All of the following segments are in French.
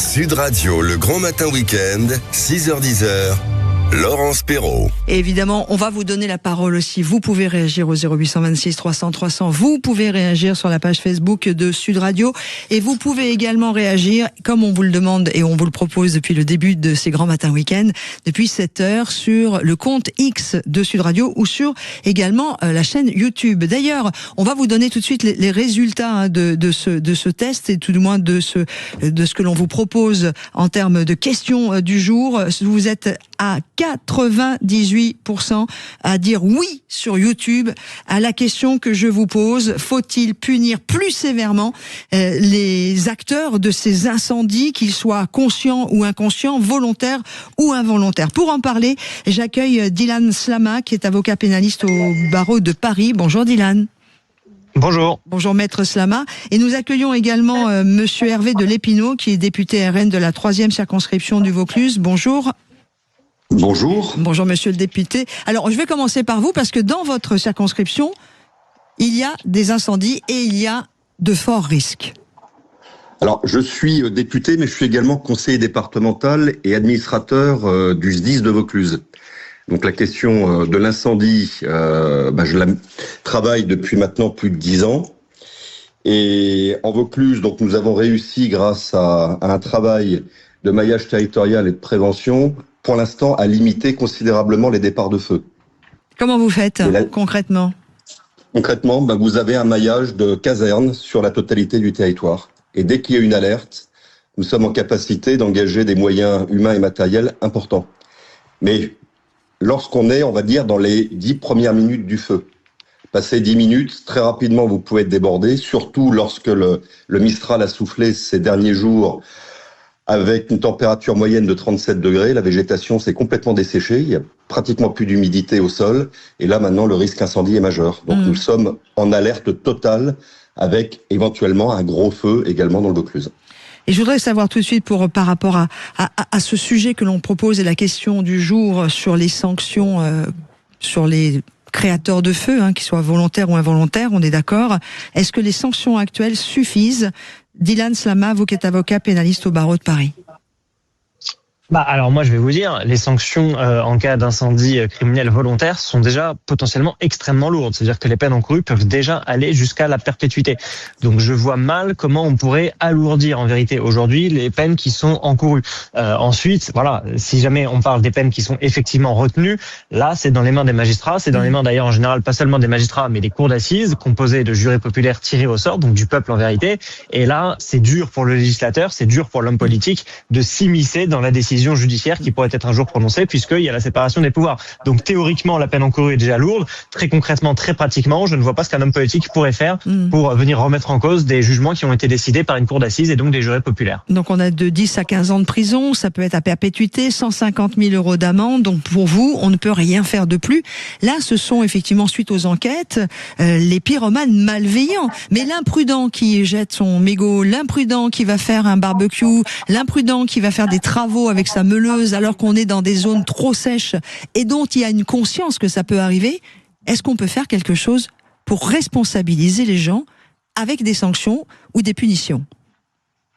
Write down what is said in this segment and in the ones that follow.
Sud Radio, le grand matin week-end, 6h-10h. Laurence Perrault. Et évidemment, on va vous donner la parole aussi. Vous pouvez réagir au 0826 300 300. Vous pouvez réagir sur la page Facebook de Sud Radio. Et vous pouvez également réagir, comme on vous le demande et on vous le propose depuis le début de ces grands matins week-end, depuis 7h sur le compte X de Sud Radio ou sur également la chaîne YouTube. D'ailleurs, on va vous donner tout de suite les résultats de ce test et tout du moins de ce que l'on vous propose en termes de questions du jour. Vous êtes à 98% à dire oui sur YouTube à la question que je vous pose. Faut-il punir plus sévèrement les acteurs de ces incendies, qu'ils soient conscients ou inconscients, volontaires ou involontaires? Pour en parler, j'accueille Dylan Slama, qui est avocat pénaliste au barreau de Paris. Bonjour Dylan. Bonjour. Bonjour Maître Slama. Et nous accueillons également Monsieur Hervé de Lépinot, qui est député RN de la 3e circonscription du Vaucluse. Bonjour. Bonjour. Bonjour monsieur le député. Alors je vais commencer par vous parce que dans votre circonscription, il y a des incendies et il y a de forts risques. Alors je suis député mais je suis également conseiller départemental et administrateur du SDIS de Vaucluse. Donc la question de l'incendie, je la travaille depuis maintenant plus de 10 ans. Et en Vaucluse, donc nous avons réussi grâce à un travail de maillage territorial et de prévention, pour l'instant, à limiter considérablement les départs de feu. Comment vous faites concrètement ? Concrètement, vous avez un maillage de casernes sur la totalité du territoire. Et dès qu'il y a une alerte, nous sommes en capacité d'engager des moyens humains et matériels importants. Mais lorsqu'on est, on va dire, dans les 10 premières minutes du feu, passé 10 minutes, très rapidement, vous pouvez être débordé, surtout lorsque le Mistral a soufflé ces derniers jours avec une température moyenne de 37 degrés. La végétation s'est complètement desséchée, il y a pratiquement plus d'humidité au sol, et là maintenant le risque incendie est majeur. Donc nous sommes en alerte totale avec éventuellement un gros feu également dans le Vaucluse. Et je voudrais savoir tout de suite par rapport à ce sujet que l'on propose et la question du jour sur les sanctions sur les créateurs de feu, qu'ils soient volontaires ou involontaires, on est d'accord. Est-ce que les sanctions actuelles suffisent? Dylan Slama, vous qui êtes avocat pénaliste au barreau de Paris. Alors moi je vais vous dire, les sanctions en cas d'incendie criminel volontaire sont déjà potentiellement extrêmement lourdes. C'est-à-dire que les peines encourues peuvent déjà aller jusqu'à la perpétuité. Donc je vois mal comment on pourrait alourdir en vérité aujourd'hui les peines qui sont encourues. Ensuite, voilà, si jamais on parle des peines qui sont effectivement retenues, là c'est dans les mains des magistrats, c'est dans les mains d'ailleurs en général pas seulement des magistrats mais des cours d'assises composées de jurés populaires tirés au sort, donc du peuple en vérité. Et là c'est dur pour le législateur, c'est dur pour l'homme politique de s'immiscer dans la décision judiciaire qui pourrait être un jour prononcée puisqu'il y a la séparation des pouvoirs. Donc théoriquement, la peine encourue est déjà lourde. Très concrètement, très pratiquement, je ne vois pas ce qu'un homme politique pourrait faire pour venir remettre en cause des jugements qui ont été décidés par une cour d'assises et donc des jurés populaires. Donc on a de 10 à 15 ans de prison, ça peut être à perpétuité, 150 000 euros d'amende. Donc pour vous, on ne peut rien faire de plus. Là, ce sont effectivement, suite aux enquêtes, les pyromanes malveillants. Mais l'imprudent qui jette son mégot, l'imprudent qui va faire un barbecue, l'imprudent qui va faire des travaux avec sa meuleuse alors qu'on est dans des zones trop sèches et dont il y a une conscience que ça peut arriver, est-ce qu'on peut faire quelque chose pour responsabiliser les gens avec des sanctions ou des punitions ?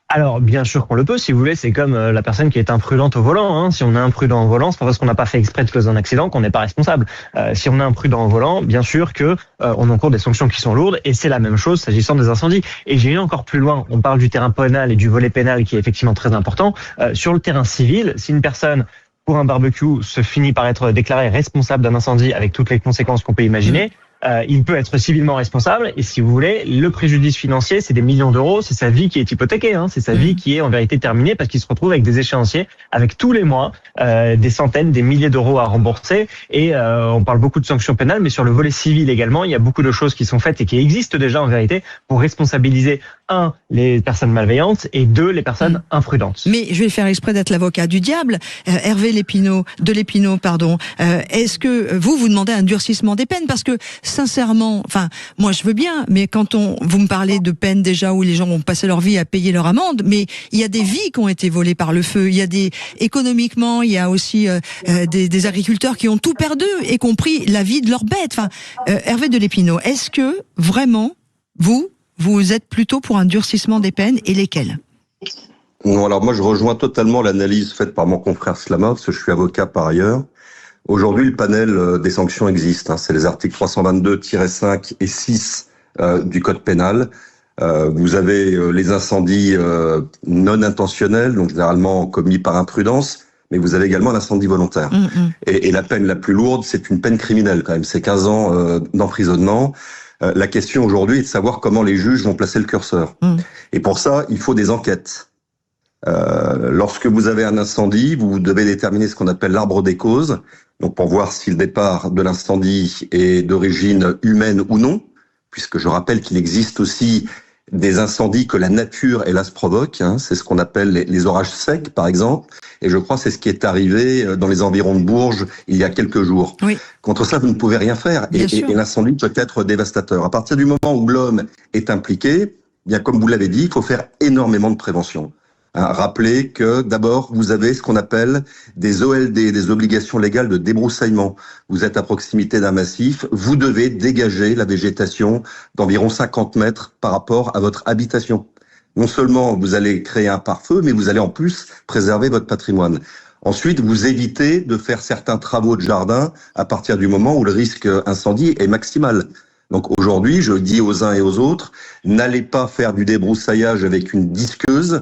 Alors, bien sûr qu'on le peut, si vous voulez, c'est comme la personne qui est imprudente au volant. Si on est imprudent au volant, c'est pas parce qu'on n'a pas fait exprès de causer un accident qu'on n'est pas responsable. Si on est imprudent au volant, bien sûr que on encourt des sanctions qui sont lourdes, et c'est la même chose s'agissant des incendies. Et j'irai encore plus loin, on parle du terrain pénal et du volet pénal qui est effectivement très important. Sur le terrain civil, si une personne, pour un barbecue, se finit par être déclarée responsable d'un incendie avec toutes les conséquences qu'on peut imaginer, il peut être civilement responsable, et si vous voulez, le préjudice financier, c'est des millions d'euros, c'est sa vie qui est hypothéquée, c'est sa vie qui est en vérité terminée parce qu'il se retrouve avec des échéanciers, avec tous les mois des centaines, des milliers d'euros à rembourser, et on parle beaucoup de sanctions pénales, mais sur le volet civil également, il y a beaucoup de choses qui sont faites et qui existent déjà en vérité pour responsabiliser, 1, les personnes malveillantes, et 2, les personnes imprudentes. Mais je vais faire exprès d'être l'avocat du diable. Hervé de Lépinot, est-ce que vous demandez un durcissement des peines? Parce que sincèrement, moi je veux bien, mais quand vous me parlez de peines déjà où les gens vont passer leur vie à payer leur amende, mais il y a des vies qui ont été volées par le feu. Il y a économiquement, il y a aussi des agriculteurs qui ont tout perdu, y compris la vie de leurs bêtes. Hervé de Lépinot, est-ce que vraiment vous êtes plutôt pour un durcissement des peines, et lesquelles? Non, alors moi je rejoins totalement l'analyse faite par mon confrère Slama, parce que je suis avocat par ailleurs. Aujourd'hui, le panel des sanctions existe. C'est les articles 322-5 et 6 du Code pénal. Vous avez les incendies non intentionnels, donc généralement commis par imprudence, mais vous avez également l'incendie volontaire. Et la peine la plus lourde, c'est une peine criminelle quand même, c'est 15 ans d'emprisonnement. La question aujourd'hui est de savoir comment les juges vont placer le curseur. Et pour ça, il faut des enquêtes. Lorsque vous avez un incendie, vous devez déterminer ce qu'on appelle l'arbre des causes, donc pour voir si le départ de l'incendie est d'origine humaine ou non, puisque je rappelle qu'il existe aussi des incendies que la nature, hélas, provoque. C'est ce qu'on appelle les orages secs, par exemple. Et je crois que c'est ce qui est arrivé dans les environs de Bourges il y a quelques jours. Oui. Contre ça, vous ne pouvez rien faire. Et l'incendie peut être dévastateur. À partir du moment où l'homme est impliqué, bien comme vous l'avez dit, il faut faire énormément de prévention. Rappelez que d'abord, vous avez ce qu'on appelle des OLD, des obligations légales de débroussaillement. Vous êtes à proximité d'un massif, vous devez dégager la végétation d'environ 50 mètres par rapport à votre habitation. Non seulement vous allez créer un pare-feu, mais vous allez en plus préserver votre patrimoine. Ensuite, vous évitez de faire certains travaux de jardin à partir du moment où le risque incendie est maximal. Donc aujourd'hui, je dis aux uns et aux autres, n'allez pas faire du débroussaillage avec une disqueuse,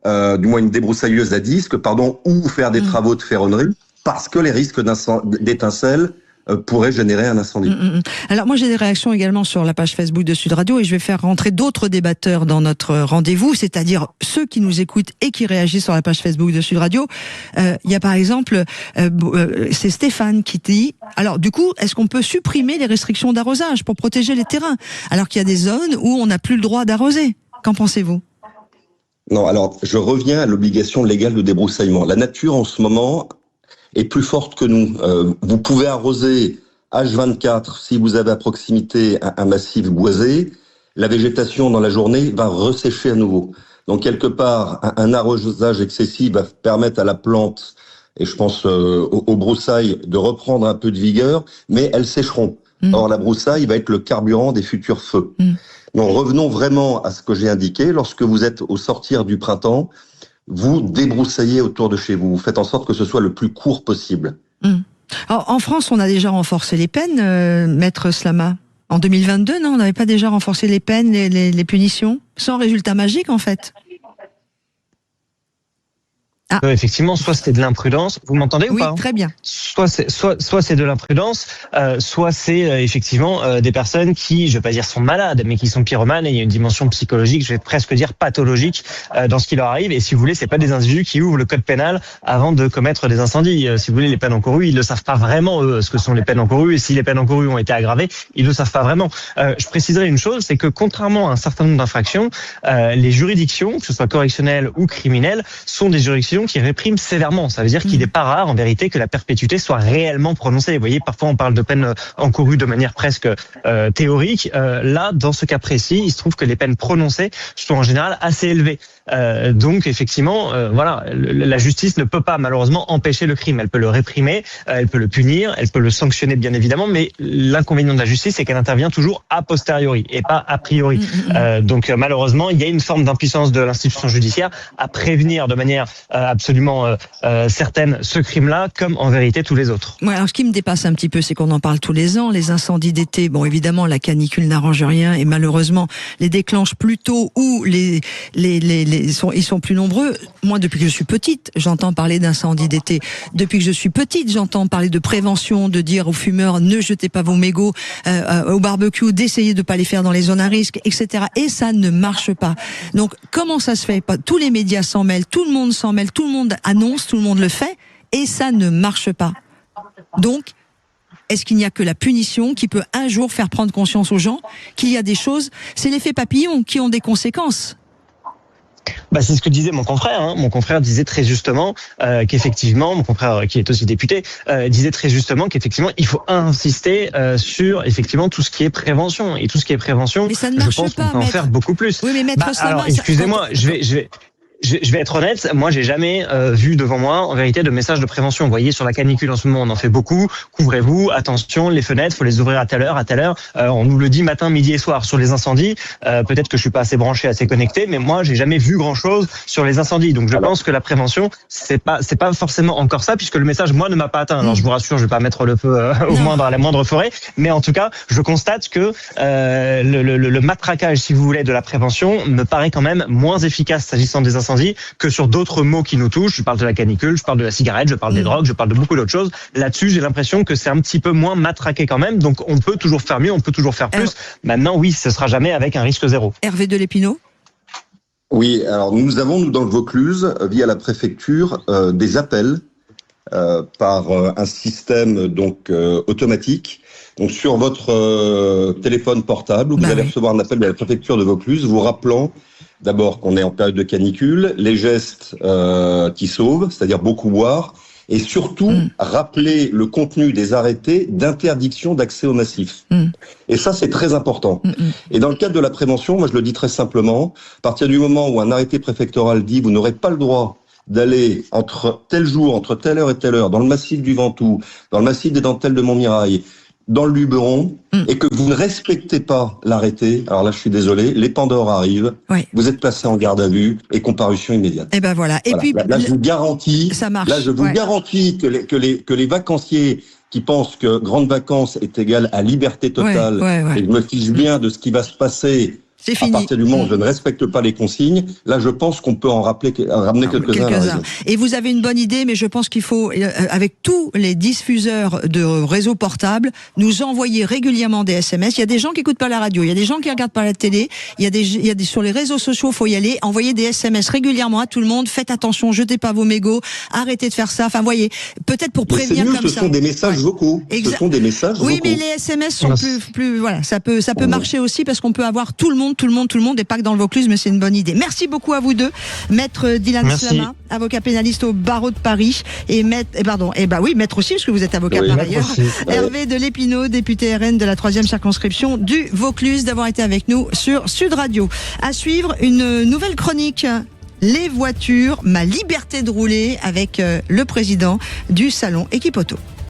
du moins une débroussailleuse à disque, ou faire des travaux de ferronnerie, parce que les risques d'étincelles pourraient générer un incendie. Alors moi j'ai des réactions également sur la page Facebook de Sud Radio et je vais faire rentrer d'autres débatteurs dans notre rendez-vous, c'est-à-dire ceux qui nous écoutent et qui réagissent sur la page Facebook de Sud Radio. Il y a par exemple, c'est Stéphane qui dit, alors du coup, est-ce qu'on peut supprimer les restrictions d'arrosage pour protéger les terrains, alors qu'il y a des zones où on n'a plus le droit d'arroser? Qu'en pensez-vous? Non, alors je reviens à l'obligation légale de débroussaillement. La nature en ce moment est plus forte que nous. Vous pouvez arroser H24 si vous avez à proximité un massif boisé. La végétation dans la journée va ressécher à nouveau. Donc quelque part, un arrosage excessif va permettre à la plante, et je pense aux broussailles, de reprendre un peu de vigueur, mais elles sécheront. Or la broussaille va être le carburant des futurs feux. Donc revenons vraiment à ce que j'ai indiqué. Lorsque vous êtes au sortir du printemps, vous débroussaillez autour de chez vous. Vous faites en sorte que ce soit le plus court possible. Alors, en France, on a déjà renforcé les peines, Maître Slama. En 2022, non, on n'avait pas déjà renforcé les peines, les punitions, sans résultat magique en fait. Effectivement, soit c'était de l'imprudence. Vous m'entendez ou pas? Oui, très bien. Soit c'est de l'imprudence, soit c'est effectivement des personnes qui, je vais pas dire sont malades, mais qui sont pyromanes, et il y a une dimension psychologique, je vais presque dire pathologique, dans ce qui leur arrive. Et si vous voulez, c'est pas des individus qui ouvrent le code pénal avant de commettre des incendies. Si vous voulez, les peines encourues, ils le savent pas vraiment eux, ce que sont les peines encourues. Et si les peines encourues ont été aggravées, ils le savent pas vraiment. Je préciserai une chose, c'est que contrairement à un certain nombre d'infractions, les juridictions, que ce soit correctionnelles ou criminelles, sont des juridictions qui répriment sévèrement. Ça veut dire qu'il n'est pas rare, en vérité, que la perpétuité soit réellement prononcée. Vous voyez, parfois on parle de peines encourues de manière presque théorique. Là, dans ce cas précis, il se trouve que les peines prononcées sont en général assez élevées. Donc effectivement, voilà, la justice ne peut pas malheureusement empêcher le crime. Elle peut le réprimer, elle peut le punir, elle peut le sanctionner bien évidemment, mais l'inconvénient de la justice, c'est qu'elle intervient toujours a posteriori et pas a priori. Donc malheureusement, il y a une forme d'impuissance de l'institution judiciaire à prévenir de manière absolument certaine ce crime-là, comme en vérité tous les autres. Ouais, alors ce qui me dépasse un petit peu, c'est qu'on en parle tous les ans. Les incendies d'été, bon évidemment la canicule n'arrange rien et malheureusement les déclenche plus tôt ou ils sont plus nombreux. Moi, depuis que je suis petite, j'entends parler d'incendies d'été. Depuis que je suis petite, j'entends parler de prévention, de dire aux fumeurs ne jetez pas vos mégots au barbecue, d'essayer de pas les faire dans les zones à risque, etc. Et ça ne marche pas. Donc comment ça se fait? Tous les médias s'en mêlent, tout le monde s'en mêle, tout le monde annonce, tout le monde le fait, et ça ne marche pas. Donc, est-ce qu'il n'y a que la punition qui peut un jour faire prendre conscience aux gens qu'il y a des choses, c'est l'effet papillon, qui ont des conséquences? C'est ce que disait mon confrère. Mon confrère disait très justement qu'effectivement, mon confrère qui est aussi député, disait très justement qu'effectivement, il faut insister sur effectivement tout ce qui est prévention. Et tout ce qui est prévention, mais ça ne marche je pense pas, qu'on peut en faire beaucoup plus. Oui, mais Maître Slama, alors, excusez-moi, je vais Je vais être honnête, moi j'ai jamais vu devant moi en vérité de message de prévention. Vous voyez, sur la canicule en ce moment on en fait beaucoup, couvrez-vous, attention, les fenêtres, faut les ouvrir à telle heure, on nous le dit matin, midi et soir. Sur les incendies, peut-être que je suis pas assez branché, assez connecté, mais moi j'ai jamais vu grand-chose sur les incendies. Donc je pense que la prévention, c'est pas forcément encore ça, puisque le message moi ne m'a pas atteint. Alors je vous rassure, je vais pas mettre le feu à la moindre forêt, mais en tout cas, je constate que le matraquage, si vous voulez, de la prévention me paraît quand même moins efficace s'agissant des incendies que sur d'autres maux qui nous touchent. Je parle de la canicule, je parle de la cigarette, je parle des drogues, je parle de beaucoup d'autres choses. Là-dessus, j'ai l'impression que c'est un petit peu moins matraqué quand même. Donc, on peut toujours faire mieux, on peut toujours faire plus. Maintenant, oui, ce sera jamais avec un risque zéro. Hervé Delépinaud. Oui, alors nous avons, dans le Vaucluse, via la préfecture, des appels par un système automatique. Donc sur votre téléphone portable, vous allez recevoir un appel de la préfecture de Vaucluse vous rappelant d'abord qu'on est en période de canicule, les gestes qui sauvent, c'est-à-dire beaucoup boire, et surtout rappeler le contenu des arrêtés d'interdiction d'accès au massif. Et ça, c'est très important. Et dans le cadre de la prévention, moi je le dis très simplement, à partir du moment où un arrêté préfectoral dit vous n'aurez pas le droit d'aller entre tel jour, entre telle heure et telle heure, dans le massif du Ventoux, dans le massif des Dentelles de Montmirail, dans le Luberon, et que vous ne respectez pas l'arrêté, alors là je suis désolé, les Pandores arrivent, vous êtes placé en garde à vue et comparution immédiate. Et ben voilà. Et puis là je vous garantis, ça marche. Là je vous garantis que les vacanciers qui pensent que grande vacances est égale à liberté totale, et je me fiche bien de ce qui va se passer. C'est fini. À partir du moment où je ne respecte pas les consignes, là, je pense qu'on peut en ramener quelques-uns à la raison. Et vous avez une bonne idée, mais je pense qu'il faut, avec tous les diffuseurs de réseaux portables, nous envoyer régulièrement des SMS. Il y a des gens qui écoutent pas la radio, il y a des gens qui regardent pas la télé, il y a des sur les réseaux sociaux, faut y aller, envoyer des SMS régulièrement à tout le monde. Faites attention, jetez pas vos mégots, arrêtez de faire ça. Enfin, voyez, peut-être pour prévenir comme ça. Ce sont des messages vocaux. Ce sont des messages vocaux. Oui, mais les SMS sont plus, voilà, ça peut marcher aussi parce qu'on peut avoir tout le monde, et pas que dans le Vaucluse, mais c'est une bonne idée. Merci beaucoup à vous deux. Maître Dylan Slama, avocat pénaliste au barreau de Paris, et maître aussi, parce que vous êtes avocat par ailleurs. Hervé Delépinaud, député RN de la 3e circonscription du Vaucluse, d'avoir été avec nous sur Sud Radio. À suivre, une nouvelle chronique. Les voitures, ma liberté de rouler, avec le président du salon Equipe Auto.